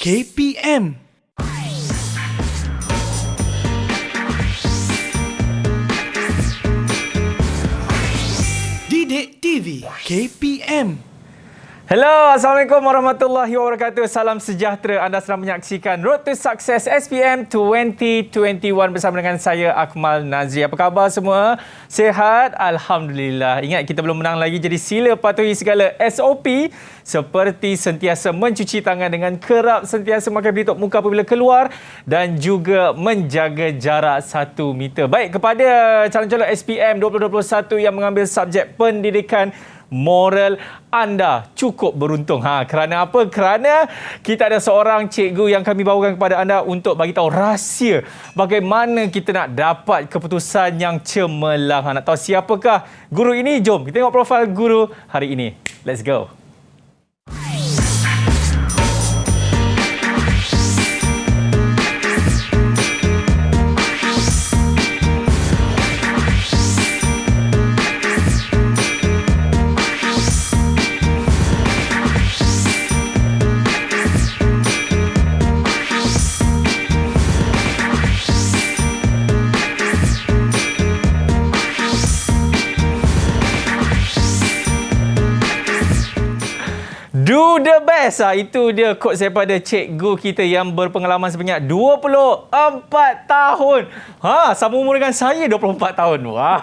KPM. Didik TV KPM. Hello, Assalamualaikum warahmatullahi wabarakatuh. Salam sejahtera. Anda sedang menyaksikan Road to Success SPM 2021 bersama dengan saya, Akmal Nazri. Apa khabar semua? Sihat? Alhamdulillah. Ingat, kita belum menang lagi, jadi sila patuhi segala SOP seperti sentiasa mencuci tangan dengan kerap, sentiasa memakai pelitup muka apabila keluar dan juga menjaga jarak 1 meter. Baik, kepada calon-calon SPM 2021 yang mengambil subjek pendidikan moral, anda cukup beruntung. Kerana apa? Kerana kita ada seorang cikgu yang kami bawakan kepada anda untuk bagi tahu rahsia bagaimana kita nak dapat keputusan yang cemerlang. Nak tahu siapakah guru ini? Jom kita tengok profil guru hari ini. Let's go. Do the best. Itu dia quotes daripada cikgu kita yang berpengalaman sebanyak 24 tahun. Sama umur dengan saya, 24 tahun. Wah.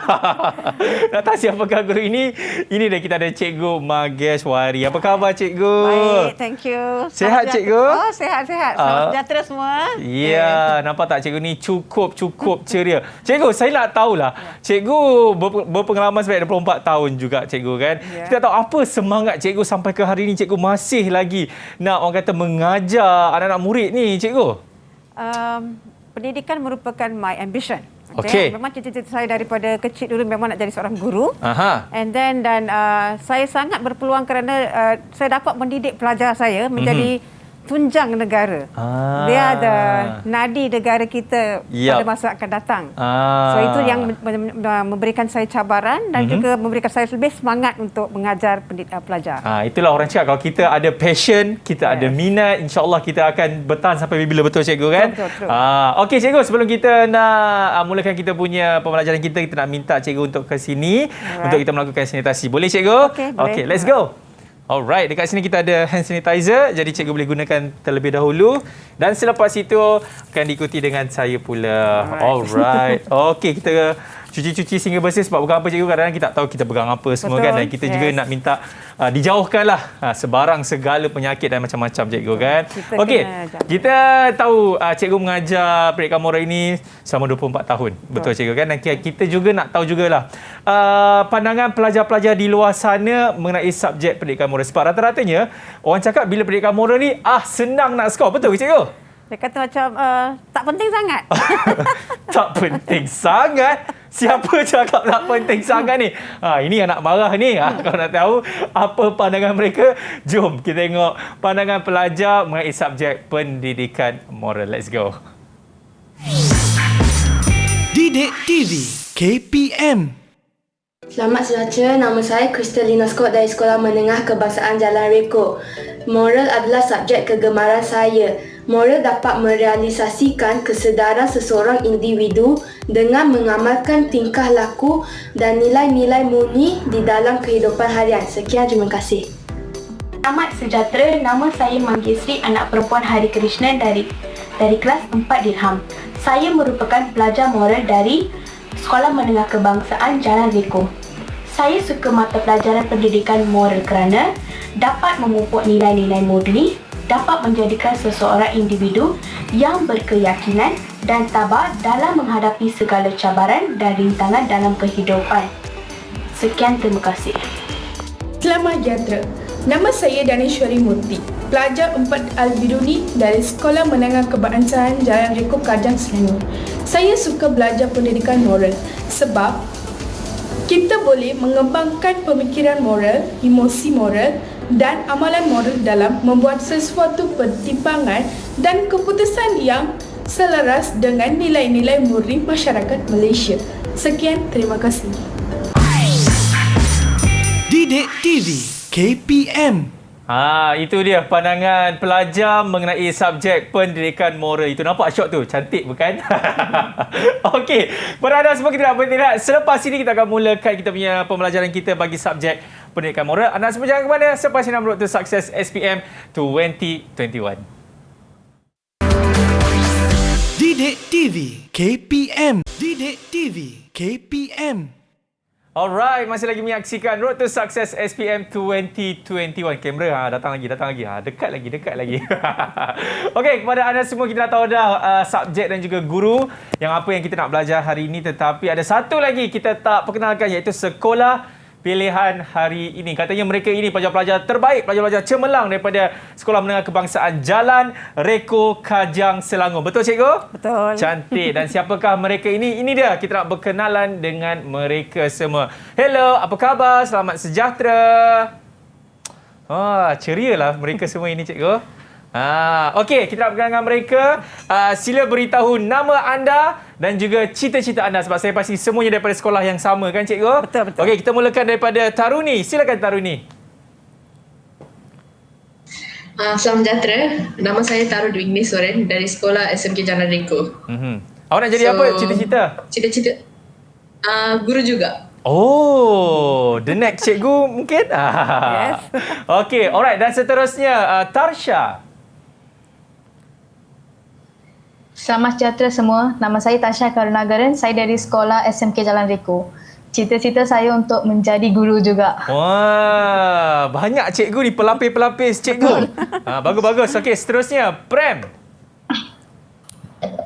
Nak tahu siapakah guru ini? Ini dah kita ada Cikgu Mageshwari. Apa khabar, cikgu? Baik, thank you. Sihat, cikgu? Oh, sihat-sihat. Selamat sejahtera semua. Ya, nampak tak cikgu ni cukup ceria. Cikgu, saya nak tahulah. Cikgu berpengalaman sebanyak 24 tahun juga, cikgu kan. Ya. Kita tahu apa semangat cikgu sampai ke hari ini, cikgu masih lagi nak, orang kata, mengajar anak-anak murid ni, cikgu? Pendidikan merupakan my ambition. Okey. Memang cita-cita saya daripada kecil dulu memang nak jadi seorang guru. Aha. And then saya sangat berpeluang kerana saya dapat mendidik pelajar saya menjadi tunjang negara. Dia ada nadi negara kita pada masa akan datang. So itu yang memberikan saya cabaran dan juga memberikan saya lebih semangat untuk mengajar pelajar. Itulah orang cakap, kalau kita ada passion, kita ada minat, insya-Allah kita akan bertahan sampai bila, betul cikgu kan? Betul. Okey cikgu, sebelum kita nak mulakan kita punya pembelajaran kita nak minta cikgu untuk ke sini untuk kita melakukan sanitasi. Boleh cikgu? Okey, let's go. Alright, dekat sini kita ada hand sanitizer, jadi cikgu boleh gunakan terlebih dahulu dan selepas itu akan diikuti dengan saya pula. Alright. Okey, kita cuci-cuci sehingga bersih sebab bukan apa cikgu, kadang-kadang kita tak tahu kita pegang apa semua. Betul, kan, dan kita juga nak minta dijauhkanlah sebarang segala penyakit dan macam-macam cikgu kan. Okey, kita tahu cikgu mengajar pendidikan moral ini selama 24 tahun. Betul cikgu kan, dan kita juga nak tahu jugalah pandangan pelajar-pelajar di luar sana mengenai subjek pendidikan moral. Sebab rata-ratanya orang cakap bila pendidikan moral ni senang nak skor. Betul ke cikgu? Dia kata macam tak penting sangat. Tak penting sangat? Siapa cakap tak penting sangat ni? Ini yang nak marah ni. Kalau nak tahu apa pandangan mereka, jom kita tengok pandangan pelajar mengenai subjek pendidikan moral. Let's go. Didik TV KPM. Selamat sejahtera, nama saya Kristalina Scott dari Sekolah Menengah Kebangsaan Jalan Rekok. Moral adalah subjek kegemaran saya. Moral dapat merealisasikan kesedaran seseorang individu dengan mengamalkan tingkah laku dan nilai-nilai murni di dalam kehidupan harian. Sekian, terima kasih. Selamat sejahtera, nama saya Manggeshwari, anak perempuan Hari Krishna dari kelas 4 Dirham. Saya merupakan pelajar moral dari Sekolah Menengah Kebangsaan Jalan Rekok. Saya suka mata pelajaran pendidikan moral kerana dapat memupuk nilai-nilai murni, dapat menjadikan seseorang individu yang berkeyakinan dan tabah dalam menghadapi segala cabaran dan rintangan dalam kehidupan. Sekian, terima kasih. Selamat sejahtera. Nama saya Danishwari Murti, pelajar 4 Al-Biduni dari Sekolah Menengah Kebangsaan Jalan Rekok, Kajang, Selangor. Saya suka belajar pendidikan moral sebab kita boleh mengembangkan pemikiran moral, emosi moral dan amalan moral dalam membuat sesuatu pertimbangan dan keputusan yang selaras dengan nilai-nilai murni masyarakat Malaysia. Sekian, terima kasih. Didik TV KPM. Itu dia pandangan pelajar mengenai subjek pendidikan moral. Itu nampak syok tu. Cantik bukan? Okey. Pada anda semua kita nak bertindak. Selepas ini kita akan mulakan kita punya pembelajaran kita bagi subjek pendidikan moral. Anda semua jangan ke mana. Selepas ini Road to Success SPM 2021. Didik TV KPM. Didik TV KPM. Alright, masih lagi menyaksikan Road to Success SPM 2021. Kamera datang lagi. Dekat lagi. Okey, kepada anda semua kita dah tahu dah subjek dan juga guru yang apa yang kita nak belajar hari ini, tetapi ada satu lagi kita tak perkenalkan, iaitu sekolah pilihan hari ini. Katanya mereka ini pelajar-pelajar terbaik, pelajar-pelajar cemerlang daripada Sekolah Menengah Kebangsaan Jalan Reko Kajang Selangor. Betul cikgu? Betul. Cantik. Dan siapakah mereka ini? Ini dia, kita nak berkenalan dengan mereka semua. Hello, apa khabar? Selamat sejahtera. Cerialah mereka semua ini cikgu. Okey, kita nak berkenalan dengan mereka. Sila beritahu nama anda dan juga cita-cita anda, sebab saya pasti semuanya daripada sekolah yang sama kan cikgu? Betul. Okey, kita mulakan daripada Taruni. Silakan Taruni. Selamat sejahtera. Nama saya Taru Dwi Ignis Soren dari Sekolah SMK Jalan Reko. Awak nak jadi apa cita-cita? Cita-cita guru juga. Oh, the next cikgu mungkin? Yes. Okey, alright. Dan seterusnya, Tarsha. Selamat sejahtera semua. Nama saya Tasha Karunagaran. Saya dari Sekolah SMK Jalan Reko. Cita-cita saya untuk menjadi guru juga. Wah, banyak cikgu ni, pelapis-pelapis cikgu. Bagus-bagus. Okey, seterusnya, Prem.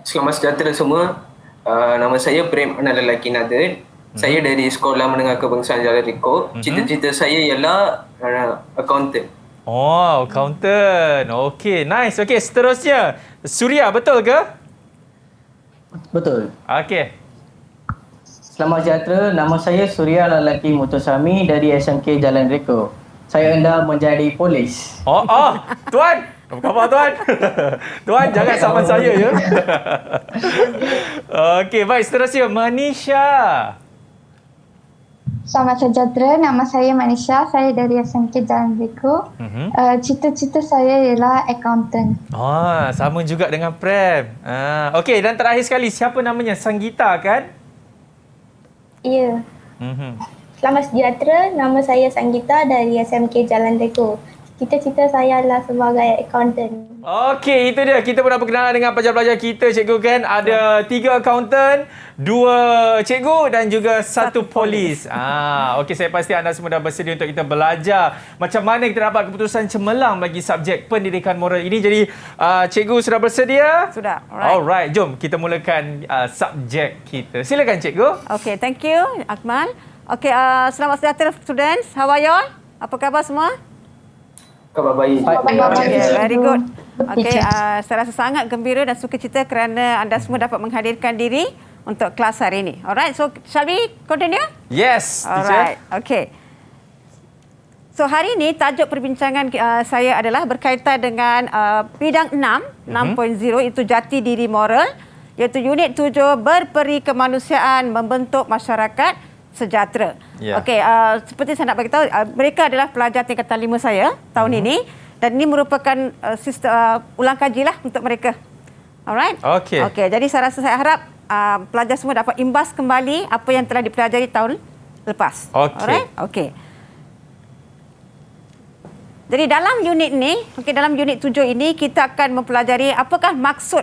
Selamat sejahtera semua. Nama saya Prem Anak Lelaki Nadir. Saya dari Sekolah Menengah Kebangsaan Jalan Reko. Cita-cita saya ialah accountant. Oh, accountant. Okey, nice. Okey, seterusnya, Surya, betul ke? Betul. Okey. Selamat sejahtera. Nama saya Surya Lalaki Mutosami dari SMK Jalan Reko. Saya hendak menjadi polis. Tuan. Apa khabar tuan? Tuan, jangan saman saya ya. Okey, baik. Seterusnya, Manisha. Selamat sejahtera, nama saya Manisha, saya dari SMK Jalan Reko. Cita-cita saya ialah accountant. Sama juga dengan Prem. Okey, dan terakhir sekali, siapa namanya? Sanggita kan? Ya. Selamat sejahtera, nama saya Sanggita dari SMK Jalan Reko. Cita-cita saya adalah sebagai accountant. Okey, itu dia. Kita pun dah berkenalan dengan pelajar-pelajar kita, cikgu kan. Ada 3 accountant, 2 cikgu dan juga 1 polis. Okey, saya pasti anda semua dah bersedia untuk kita belajar macam mana kita dapat keputusan cemerlang bagi subjek pendidikan moral ini. Jadi, cikgu sudah bersedia? Sudah. Alright, jom kita mulakan subjek kita. Silakan cikgu. Okay, thank you Akmal. Okay, selamat sejahtera students. How are you all? Apa khabar semua? Khabar baik. Okay, very good. Okay, saya rasa sangat gembira dan sukacita kerana anda semua dapat menghadirkan diri untuk kelas hari ini. Alright, so shall we continue? Yes, teacher. Alright, okay. So hari ini tajuk perbincangan saya adalah berkaitan dengan bidang 6.0 itu jati diri moral, iaitu unit 7 berperi kemanusiaan membentuk masyarakat sejahtera. Okey, seperti saya nak bagi tahu, mereka adalah pelajar tingkatan 5 saya tahun ini dan ini merupakan sistem ulang kajilah untuk mereka. Alright? Okey, jadi saya rasa saya harap pelajar semua dapat imbas kembali apa yang telah dipelajari tahun lepas. Alright? Okey. Jadi dalam unit ni, dalam unit 7 ini kita akan mempelajari apakah maksud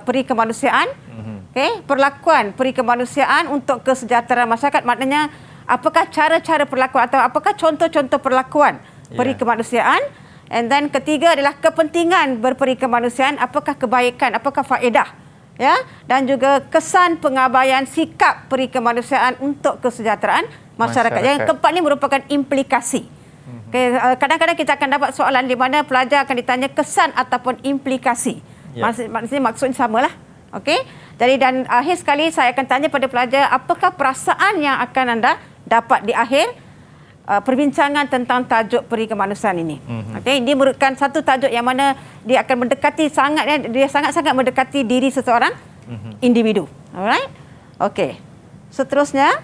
peri kemanusiaan. Perlakuan peri kemanusiaan untuk kesejahteraan masyarakat, maknanya apakah cara-cara perlakuan atau apakah contoh-contoh perlakuan peri kemanusiaan. And then ketiga adalah kepentingan berperi kemanusiaan, apakah kebaikan, apakah faedah, ya, dan juga kesan pengabaian sikap peri kemanusiaan untuk kesejahteraan masyarakat. Yang keempat ini merupakan implikasi. Kadang-kadang kita akan dapat soalan di mana pelajar akan ditanya kesan ataupun implikasi. Maksudnya maksudnya samalah. Okey. Jadi dan akhir sekali saya akan tanya pada pelajar apakah perasaan yang akan anda dapat di akhir perbincangan tentang tajuk peri kemanusiaan ini. Okey, ini merupakan satu tajuk yang mana dia akan mendekati dia sangat-sangat mendekati diri seseorang individu. Alright? Okey. Seterusnya,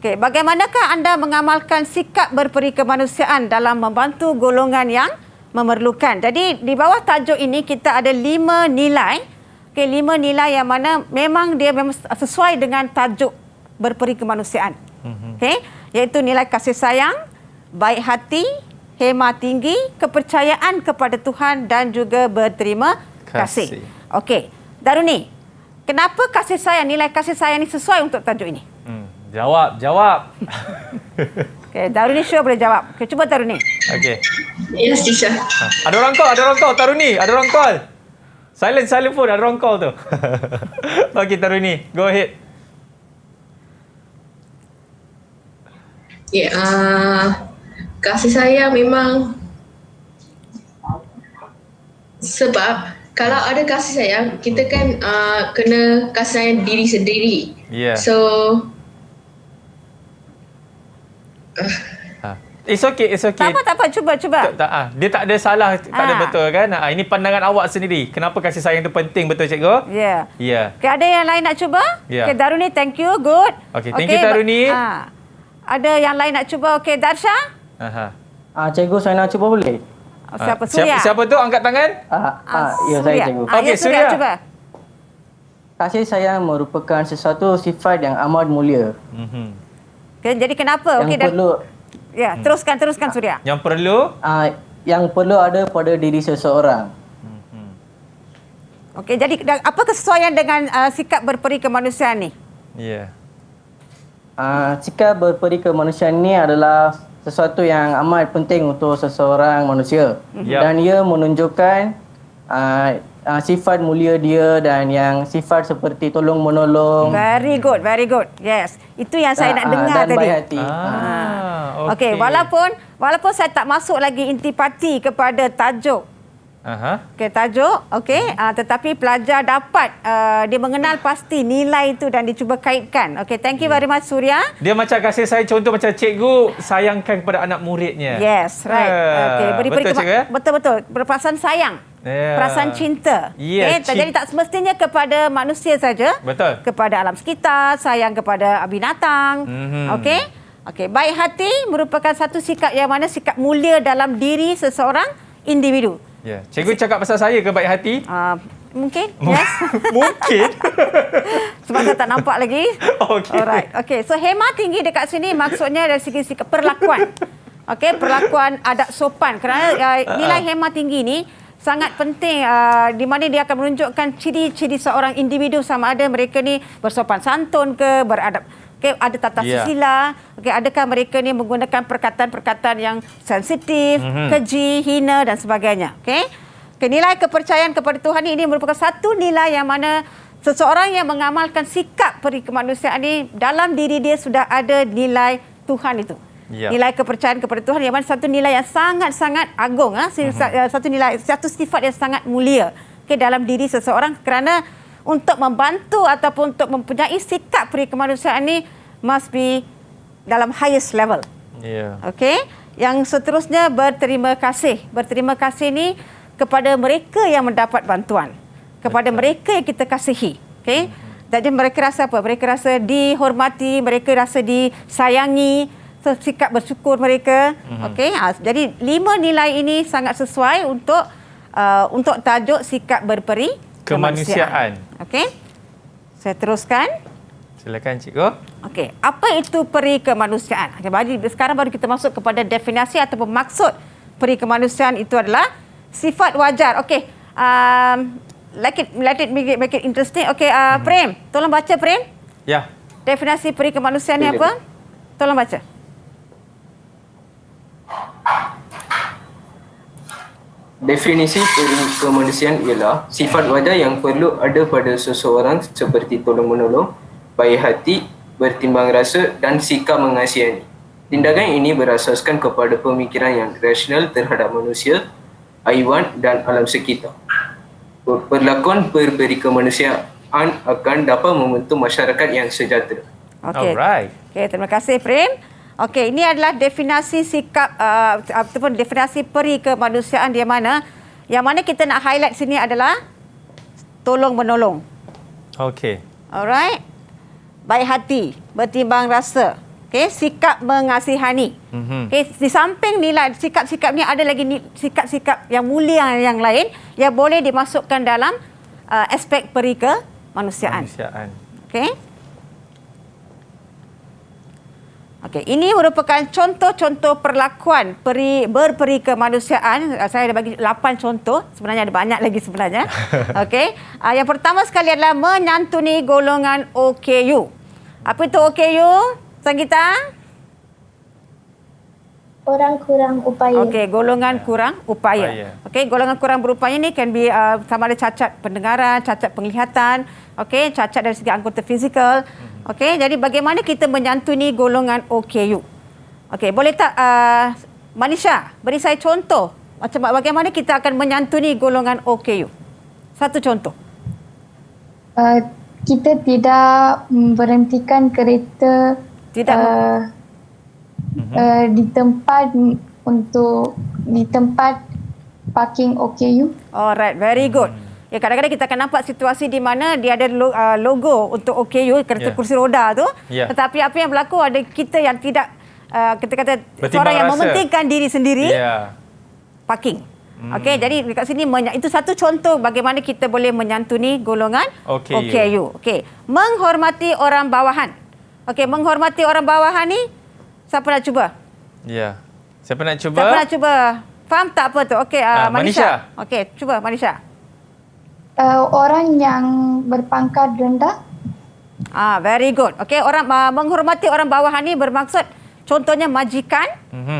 Okey, bagaimanakah anda mengamalkan sikap berperi kemanusiaan dalam membantu golongan yang memerlukan? Jadi di bawah tajuk ini kita ada 5 nilai. Okey, 5 nilai yang mana memang dia memang sesuai dengan tajuk berperi kemanusiaan. Okey, iaitu nilai kasih sayang, baik hati, hema tinggi, kepercayaan kepada Tuhan dan juga berterima kasih. Okey, Daruni, kenapa kasih sayang, nilai kasih sayang ini sesuai untuk tajuk ini? Jawab. Okey, Daruni sure boleh jawab. Okey, cuba Daruni. Okey. Yes, teacher. Ada orang call, Taruni. Ada orang call. Silent phone, ada orang call tu. Okey, Taruni, go ahead. Ya, kasih sayang memang sebab kalau ada kasih sayang, kita kan kena kasih sayang diri sendiri. Yeah. So, It's okay. Tak apa. Cuba. Dia tak ada salah, tak ada betul kan? Ini pandangan awak sendiri. Kenapa kasih sayang itu penting, betul cikgu? Ya. Ya. Okay, ada yang lain nak cuba? Ya. Okay, Daruni, thank you. Good. Okay, thank you Daruni. Ada yang lain nak cuba? Okay, Darsha? Cikgu, saya nak cuba boleh? Siapa? Surya? Siapa tu angkat tangan? Ya, saya cikgu. Okey, Surya. Cuba. Kasih sayang merupakan sesuatu sifat yang amat mulia. Okay, jadi kenapa? Yang perlu ya, teruskan Surya. Yang perlu ada pada diri seseorang. Okey, jadi apa kesesuaian dengan sikap berperi kemanusiaan ni? Ya. Sikap berperi kemanusiaan ni adalah sesuatu yang amat penting untuk seseorang manusia. Dan ia menunjukkan sifat mulia dia dan yang sifat seperti tolong menolong. Very good. Yes. Itu yang saya nak dengar dan tadi. Baik hati. Okey, walaupun saya tak masuk lagi intipati kepada tajuk. Okey, tajuk. Okey, tetapi pelajar dapat dia mengenal pasti nilai itu dan dicuba kaitkan. Okey, thank you very much Surya. Dia macam kasih saya contoh macam cikgu sayangkan kepada anak muridnya. Yes, right. Okey, betul. Berperasaan sayang. Perasaan cinta. Jadi tak semestinya kepada manusia saja. Betul. Kepada alam sekitar, sayang kepada binatang. Okey, baik hati merupakan satu sikap yang mana sikap mulia dalam diri seseorang individu. Ya, cikgu cakap pasal saya ke baik hati? Mungkin. Yes. Mungkin. Sebab saya tak nampak lagi. Okey. Alright. Okey, so hema tinggi dekat sini maksudnya dari segi sikap perlakuan. Okey, perlakuan adab sopan. Kerana nilai hema tinggi ni sangat penting di mana dia akan menunjukkan ciri-ciri seorang individu sama ada mereka ni bersopan santun ke, beradab. Okey, ada tata susila. Okey, adakah mereka ni menggunakan perkataan-perkataan yang sensitif, keji, hina dan sebagainya. Okey. Nilai kepercayaan kepada Tuhan ini merupakan satu nilai yang mana seseorang yang mengamalkan sikap peri kemanusiaan ini dalam diri dia sudah ada nilai Tuhan itu. Nilai kepercayaan kepada Tuhan yang mana satu nilai yang sangat-sangat agung, satu sifat yang sangat mulia dalam diri seseorang, kerana untuk membantu ataupun untuk mempunyai sikap peri kemanusiaan ini must be dalam highest level. Okey. Yang seterusnya berterima kasih. Berterima kasih ni kepada mereka yang mendapat bantuan, kepada mereka yang kita kasihi. Okey. Jadi mereka rasa apa? Mereka rasa dihormati, mereka rasa disayangi, sikap bersyukur mereka. Okey. Jadi 5 nilai ini sangat sesuai untuk tajuk sikap berperi kemanusiaan. Okey. Saya teruskan. Silakan cikgu. Okey, apa itu peri kemanusiaan? Sekarang baru kita masuk kepada definisi ataupun maksud peri kemanusiaan. Itu adalah sifat wajar. Okey. Let it make it interesting. Okey, Prem, tolong baca Prem. Ya. Definisi peri kemanusiaan ni apa? Tolong baca. Definisi peri kemanusiaan ialah sifat wajar yang perlu ada pada seseorang seperti tolong-menolong, baik hati, bertimbang rasa dan sikap mengasihani. Tindakan ini berasaskan kepada pemikiran yang rasional terhadap manusia, haiwan dan alam sekitar. Perlakuan berperi kemanusiaan akan dapat membentuk masyarakat yang sejahtera. Okey. Alright. Okey, terima kasih Prem. Okey, ini adalah definisi sikap ataupun definisi peri kemanusiaan yang mana kita nak highlight sini adalah tolong menolong. Okey. Alright. Baik hati, bertimbang rasa. Okey, sikap mengasihani. Okey, di samping nilai sikap-sikap ni ada lagi sikap-sikap yang mulia yang lain yang boleh dimasukkan dalam aspek peri kemanusiaan. Okey. Okey, ini merupakan contoh-contoh perlakuan berperi kemanusiaan. Saya ada bagi 8 contoh. Sebenarnya ada banyak lagi sebenarnya. Okey. Yang pertama sekali adalah menyantuni golongan OKU. Apa itu OKU? Sanggita? Orang kurang upaya. Okey, golongan kurang upaya. Okey, golongan kurang berupaya ni can be sama ada cacat pendengaran, cacat penglihatan, okey, cacat dari segi anggota fizikal. Okey, jadi bagaimana kita menyantuni golongan OKU? Okey, boleh tak Manisha beri saya contoh macam bagaimana kita akan menyantuni golongan OKU? Satu contoh. Kita tidak berhentikan kereta di tempat parking OKU. Alright, very good. Ya, kadang-kadang kita akan nampak situasi di mana dia ada logo untuk OKU, kereta kursi roda tu. Tetapi apa yang berlaku ada kita yang tidak, kita kata seorang yang mementingkan diri sendiri, parking. Okey, jadi dekat sini itu satu contoh bagaimana kita boleh menyantuni golongan OKU. Okey, menghormati orang bawahan. Okey, menghormati orang bawahan ni siapa nak cuba? Ya. Siapa nak cuba? Siapa nak cuba? Faham tak apa tu? Okey, Manisha. Okey, cuba Manisha. Orang yang berpangkat rendah. Very good. Okey, orang menghormati orang bawahan ni bermaksud contohnya majikan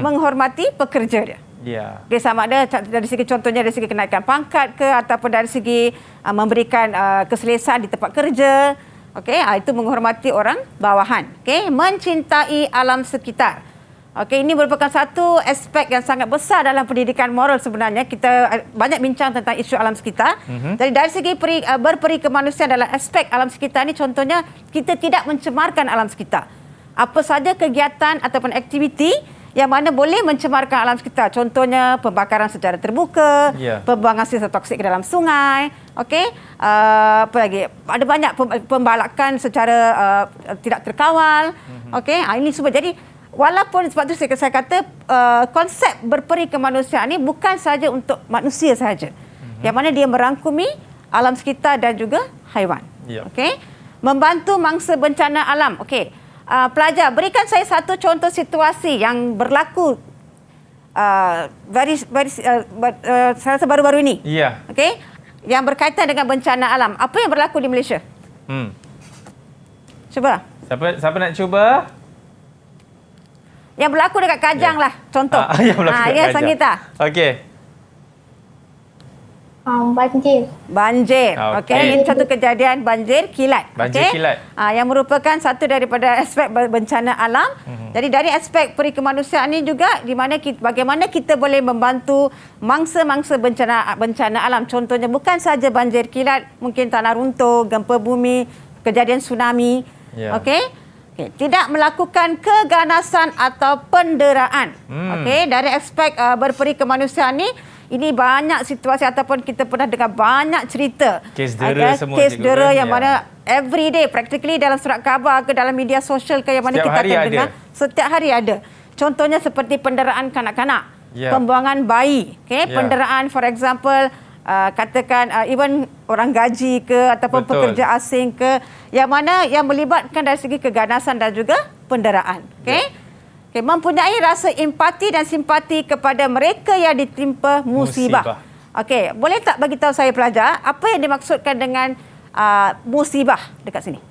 menghormati pekerja dia. Dia sama ada dari segi contohnya dari segi kenaikan pangkat ke ataupun dari segi memberikan keselesaan di tempat kerja. Okey, itu menghormati orang bawahan. Okey, mencintai alam sekitar. Okey, ini merupakan satu aspek yang sangat besar dalam pendidikan moral sebenarnya. Kita banyak bincang tentang isu alam sekitar. Jadi dari segi berperi kemanusiaan dalam aspek alam sekitar ni contohnya kita tidak mencemarkan alam sekitar. Apa saja kegiatan ataupun aktiviti yang mana boleh mencemarkan alam sekitar. Contohnya pembakaran secara terbuka, pembuangan sisa toksik ke dalam sungai. Okey, apa lagi? Ada banyak pembalakan secara tidak terkawal. Okey, ini semua. Jadi walaupun sebab itu saya kata konsep berperi kemanusiaan ini bukan saja untuk manusia sahaja. Yang mana dia merangkumi alam sekitar dan juga haiwan. Okey. Membantu mangsa bencana alam. Okey. Pelajar, berikan saya satu contoh situasi yang berlaku saya rasa baru-baru ini. Okey. Yang berkaitan dengan bencana alam. Apa yang berlaku di Malaysia? Cuba. Siapa nak cuba? Yang berlaku dekat Kajang lah, contoh. Yang berlaku dekat Kajang. Sanggita. Okey. Banjir. Okey, ini satu kejadian banjir kilat. Banjir kilat. Yang merupakan satu daripada aspek bencana alam. Jadi dari aspek peri kemanusiaan ini juga di mana bagaimana kita boleh membantu mangsa-mangsa bencana alam. Contohnya bukan saja banjir kilat, mungkin tanah runtuh, gempa bumi, kejadian tsunami. Okey. Tidak melakukan keganasan atau penderaan. Okey, dari aspek berperi kemanusiaan ini banyak situasi ataupun kita pernah dengar banyak cerita kes dera semua kes dera yang mana every day practically dalam surat khabar ke dalam media sosial ke yang mana kita akan dengar setiap hari ada. Contohnya seperti penderaan kanak-kanak, pembuangan bayi, penderaan for example katakan even orang gaji ke ataupun pekerja asing ke yang mana yang melibatkan dari segi keganasan dan juga penderaan. Mempunyai rasa empati dan simpati kepada mereka yang ditimpa musibah. Okey, boleh tak bagi tahu saya pelajar apa yang dimaksudkan dengan musibah dekat sini?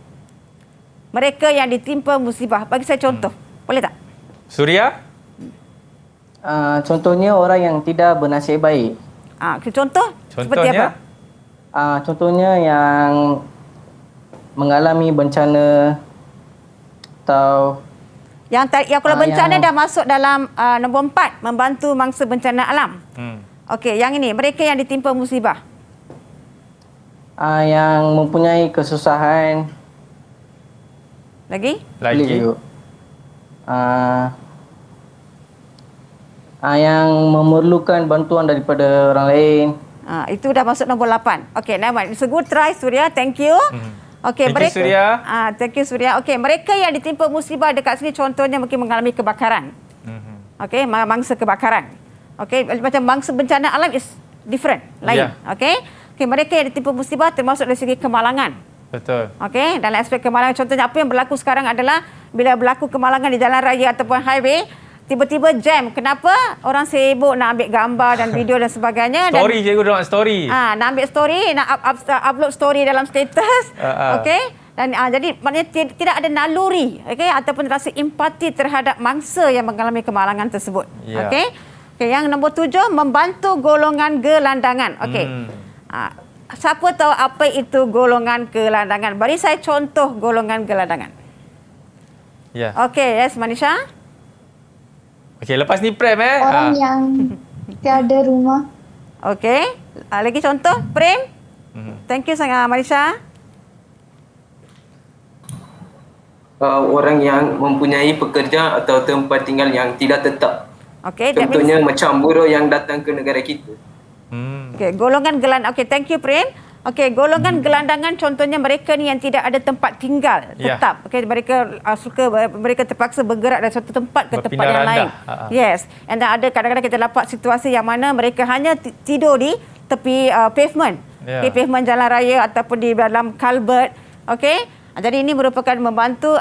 Mereka yang ditimpa musibah. Bagi saya contoh. Boleh tak? Suria? Contohnya orang yang tidak bernasib baik. Contoh? Seperti apa? Contohnya yang mengalami bencana atau yang kalau bencana dah masuk dalam nombor 4, membantu mangsa bencana alam. Okey, yang ini mereka yang ditimpa musibah. Yang mempunyai kesusahan. Lagi? Yang memerlukan bantuan daripada orang lain. Itu dah masuk nombor 8. Okey, nama it's a good try Surya. Thank you. Okey, Thank you, Suria. Thank you, Suria. Okey, mereka yang ditimpa musibah dekat sini contohnya mungkin mengalami kebakaran. Okey, mangsa kebakaran. Okey, macam mangsa bencana alam is different, lain. Okey. Okey, mereka yang ditimpa musibah termasuk dari segi kemalangan. Betul. Okey, dalam aspek kemalangan contohnya apa yang berlaku sekarang adalah bila berlaku kemalangan di jalan raya ataupun highway, tiba-tiba jam. Kenapa? Orang sibuk nak ambil gambar dan video dan sebagainya. Story je aku nak story. Nak ambil story, nak upload story dalam status. Okey. Dan jadi maknanya tidak ada naluri, okey, ataupun rasa empati terhadap mangsa yang mengalami kemalangan tersebut. Okey. Okey, yang nombor 7, membantu golongan gelandangan. Okey. Siapa tahu apa itu golongan gelandangan? Beri saya contoh golongan gelandangan. Okey, yes, Manisha. Okey, lepas ni Prem Orang yang tiada rumah. Okey. Lagi contoh, Prem. Thank you sangat, Manisha. Orang yang mempunyai pekerja atau tempat tinggal yang tidak tetap. Okey, contohnya macam buruh yang datang ke negara kita. Okey, golongan gelandangan. Okey, thank you, Prem. Okey, golongan gelandangan contohnya mereka ni yang tidak ada tempat tinggal tetap. Okey, mereka terpaksa bergerak dari satu tempat ke tempat yang lain. Yes. Dan ada kadang-kadang kita dapat situasi yang mana mereka hanya tidur di tepi pavement. Okey, pavement jalan raya ataupun di dalam culvert. Okey. Jadi ini merupakan membantu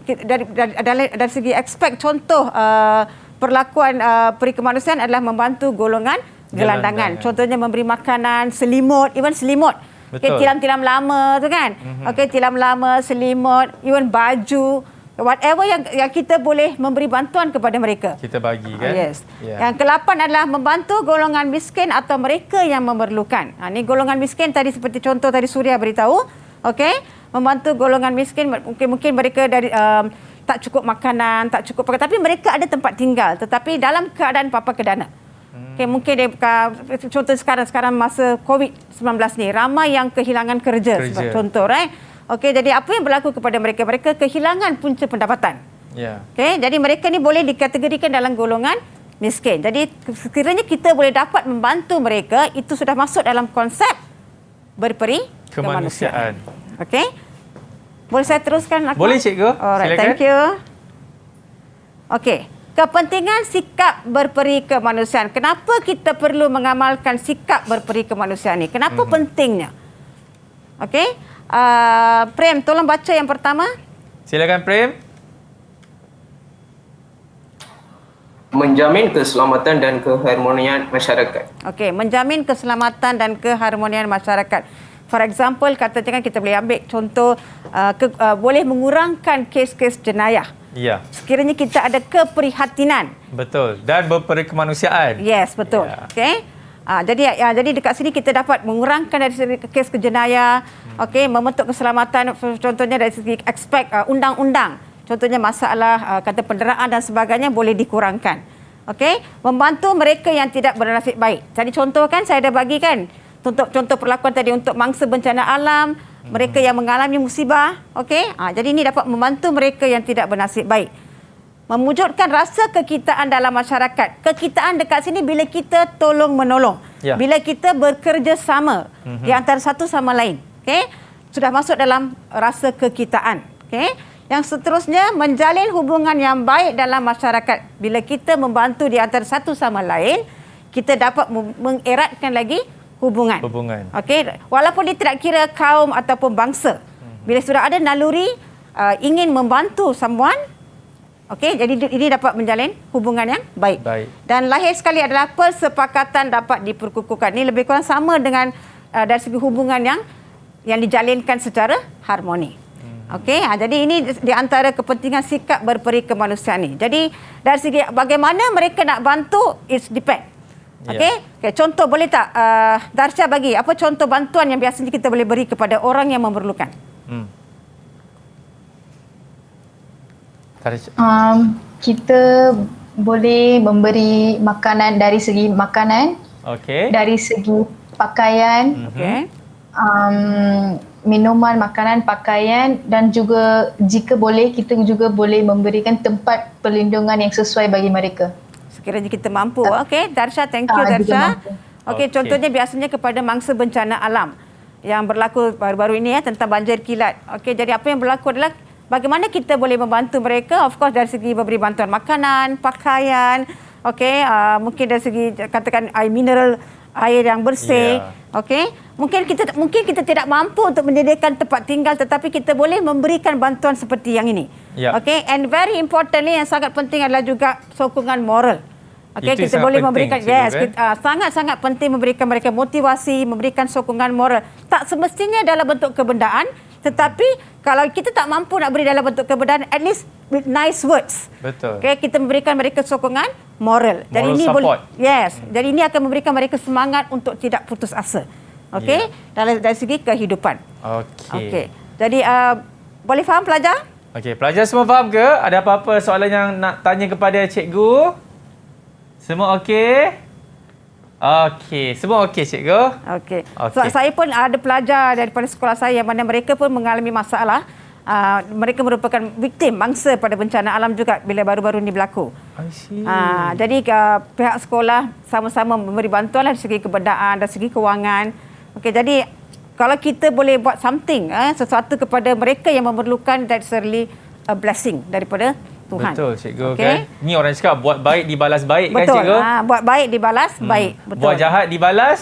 dari segi aspek contoh perlakuan peri kemanusiaan adalah membantu golongan gelandangan. Contohnya memberi makanan, selimut, even selimut. Okay, tilam-tilam lama tu kan. Okey, tilam lama, selimut, even baju, whatever yang kita boleh memberi bantuan kepada mereka. Kita bagi kan? Yes. Yang ke-8 adalah membantu golongan miskin atau mereka yang memerlukan. Ini golongan miskin tadi seperti contoh tadi Suria beritahu. Okey, membantu golongan miskin mungkin mereka dari tak cukup makanan, tak cukup pakai, tapi mereka ada tempat tinggal tetapi dalam keadaan papa kedana. Okay, mungkin contoh sekarang masa COVID-19 ni ramai yang kehilangan kerja. Contoh, right? Okey, jadi apa yang berlaku kepada mereka? Mereka kehilangan punca pendapatan. Okey, jadi mereka ni boleh dikategorikan dalam golongan miskin. Jadi sekiranya kita boleh dapat membantu mereka, itu sudah masuk dalam konsep berperi kemanusiaan. Okey. Boleh saya teruskan? Boleh, Cikgu. Alright, thank you. Okey. Kepentingan sikap berperi kemanusiaan. Kenapa kita perlu mengamalkan sikap berperi kemanusiaan ini? Kenapa pentingnya? Okey. Prem, tolong baca yang pertama. Silakan, Prem. Menjamin keselamatan dan keharmonian masyarakat. Okey, menjamin keselamatan dan keharmonian masyarakat. For example, katakan kita boleh ambil contoh boleh mengurangkan kes-kes jenayah. Sekiranya kita ada keprihatinan. Betul. Dan berperi kemanusiaan. Yes, betul. Okey. Jadi dekat sini kita dapat mengurangkan dari segi kes kejenayah, okey, membentuk keselamatan contohnya dari segi aspek undang-undang. Contohnya masalah kata penderaan dan sebagainya boleh dikurangkan. Okey, membantu mereka yang tidak bernasib baik. Tadi contoh kan saya dah bagi kan. Contoh perlakuan tadi untuk mangsa bencana alam, mereka yang mengalami musibah, okey. Jadi ini dapat membantu mereka yang tidak bernasib baik. Mewujudkan rasa kekitaan dalam masyarakat. Kekitaan dekat sini bila kita tolong menolong. Bila kita bekerjasama di antara satu sama lain, okey. Sudah masuk dalam rasa kekitaan, okey. Yang seterusnya menjalin hubungan yang baik dalam masyarakat. Bila kita membantu di antara satu sama lain, kita dapat mengeratkan lagi hubungan. Okey, walaupun dia tidak kira kaum ataupun bangsa. Bila sudah ada naluri ingin membantu someone, okey, jadi ini dapat menjalin hubungan yang baik. Dan lahir sekali adalah persepakatan dapat diperkukuhkan. Ini lebih kurang sama dengan dari segi hubungan yang dijalinkan secara harmoni. Okey, jadi ini di antara kepentingan sikap berperi kemanusiaan ini. Jadi dari segi bagaimana mereka nak bantu, it depend. Okey, contoh boleh tak Darsha bagi apa contoh bantuan yang biasanya kita boleh beri kepada orang yang memerlukan? Kita boleh memberi makanan dari segi makanan, dari segi pakaian, minuman, makanan, pakaian, dan juga jika boleh kita juga boleh memberikan tempat perlindungan yang sesuai bagi mereka. Sekiranya kita mampu. Okey, Darsha, thank you Darsha. Okey, contohnya biasanya kepada mangsa bencana alam. yang berlaku baru-baru ini tentang banjir kilat. Okey, jadi apa yang berlaku adalah bagaimana kita boleh membantu mereka, of course dari segi memberi bantuan makanan, pakaian, okey, mungkin dari segi katakan air mineral, air yang bersih, okey. Mungkin kita tidak mampu untuk menyediakan tempat tinggal, tetapi kita boleh memberikan bantuan seperti yang ini. Okey, and very importantly yang sangat penting adalah juga sokongan moral. Okey, kita boleh memberikan sangat-sangat penting memberikan mereka motivasi, memberikan sokongan moral. Tak semestinya dalam bentuk kebendaan, tetapi kalau kita tak mampu nak beri dalam bentuk kebendaan, at least with nice words. Betul. Okey, kita memberikan mereka sokongan moral. Dan moral ini support. jadi ini akan memberikan mereka semangat untuk tidak putus asa. Okey, dari segi kehidupan. Okey. Jadi boleh faham pelajar? Okey, pelajar semua faham ke? Ada apa-apa soalan yang nak tanya kepada cikgu? Semua okey? Okey, semua okey cikgu? Okey. So, saya pun ada pelajar daripada sekolah saya yang mana mereka pun mengalami masalah. Mereka merupakan viktim mangsa pada bencana alam juga bila baru-baru ini berlaku. Jadi pihak sekolah sama-sama memberi bantuan dari segi kebendaan, dari segi kewangan. Okey, jadi kalau kita boleh buat something, sesuatu kepada mereka yang memerlukan, that's really a blessing daripada Tuhan. Betul cikgu kan. Ni orang cakap buat baik dibalas baik. Betul. Kan cikgu? Buat baik dibalas baik. Betul. Buat jahat dibalas.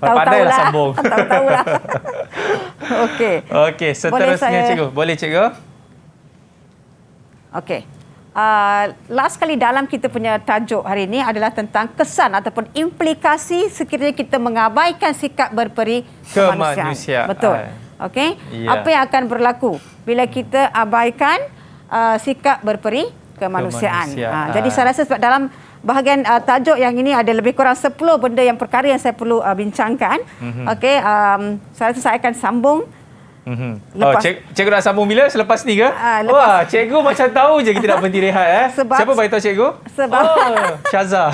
Pandailah sambung. Tahu-tahulah. Okey, seterusnya cikgu. Boleh cikgu? Okey. Last kali dalam kita punya tajuk hari ini adalah tentang kesan ataupun implikasi sekiranya kita mengabaikan sikap berperi kemanusiaan. Betul. Okey. Apa yang akan berlaku bila kita abaikan sikap berperi kemanusiaan. Jadi saya rasa sebab dalam bahagian tajuk yang ini ada lebih kurang 10 benda yang perkara yang saya perlu bincangkan. Okey, saya rasa saya akan sambung. Cikgu nak sambung bila? Selepas ni ke? Wah, cikgu macam tahu je kita nak berhenti rehat. Siapa beritahu cikgu? Sebab Syaza.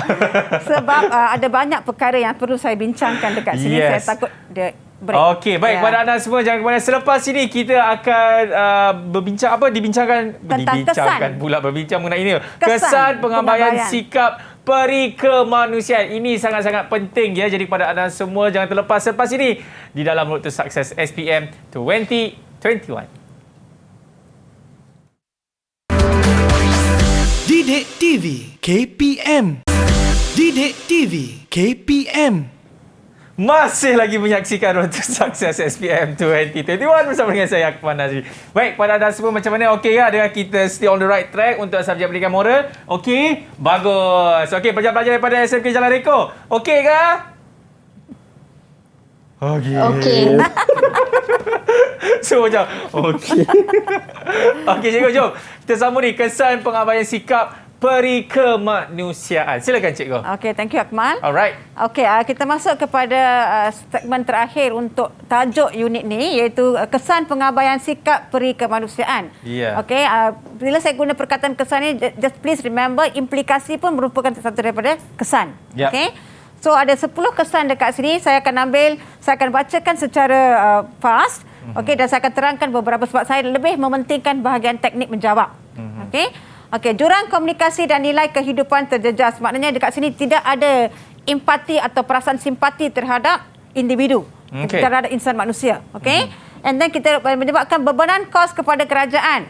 Sebab ada banyak perkara yang perlu saya bincangkan dekat sini. Saya takut dia break. Okey, baik kepada anda semua jangan ke mana. Selepas ini kita akan berbincang mengenai ini. Kesan pengabaian sikap peri kemanusiaan. Ini sangat-sangat penting ya. Jadi kepada anda semua jangan terlepas selepas ini di dalam Road to Success SPM 2021. Didik TV KPM. Didik TV KPM. Masih lagi menyaksikan Road to Success SPM 2021 bersama dengan saya Akmal Nazri. Baik, pada anda semua macam mana? Okey ya, dengan kita still on the right track untuk subjek pendidikan moral? Okey, bagus. Okey, pelajar-pelajar daripada SMK Jalan Reko. Okey ke? Okey. Semua macam okey. Okey, cikgu, jom. Kita sambung ni kesan pengabaian sikap peri kemanusiaan. Silakan cikgu. Okey, thank you Akmal. Alright. Okey, kita masuk kepada segmen terakhir untuk tajuk unit ni iaitu kesan pengabaian sikap peri kemanusiaan. Okey, bila saya guna perkataan kesan ni, just please remember implikasi pun merupakan satu daripada kesan. Okey. So ada 10 kesan dekat sini, saya akan bacakan secara fast. Okey, dan saya akan terangkan beberapa sebab saya lebih mementingkan bahagian teknik menjawab. Okey. Okey, jurang komunikasi dan nilai kehidupan terjejas. Maknanya dekat sini tidak ada empati atau perasaan simpati terhadap individu, terhadap insan manusia. Okey? And then kita menyebabkan bebanan kos kepada kerajaan.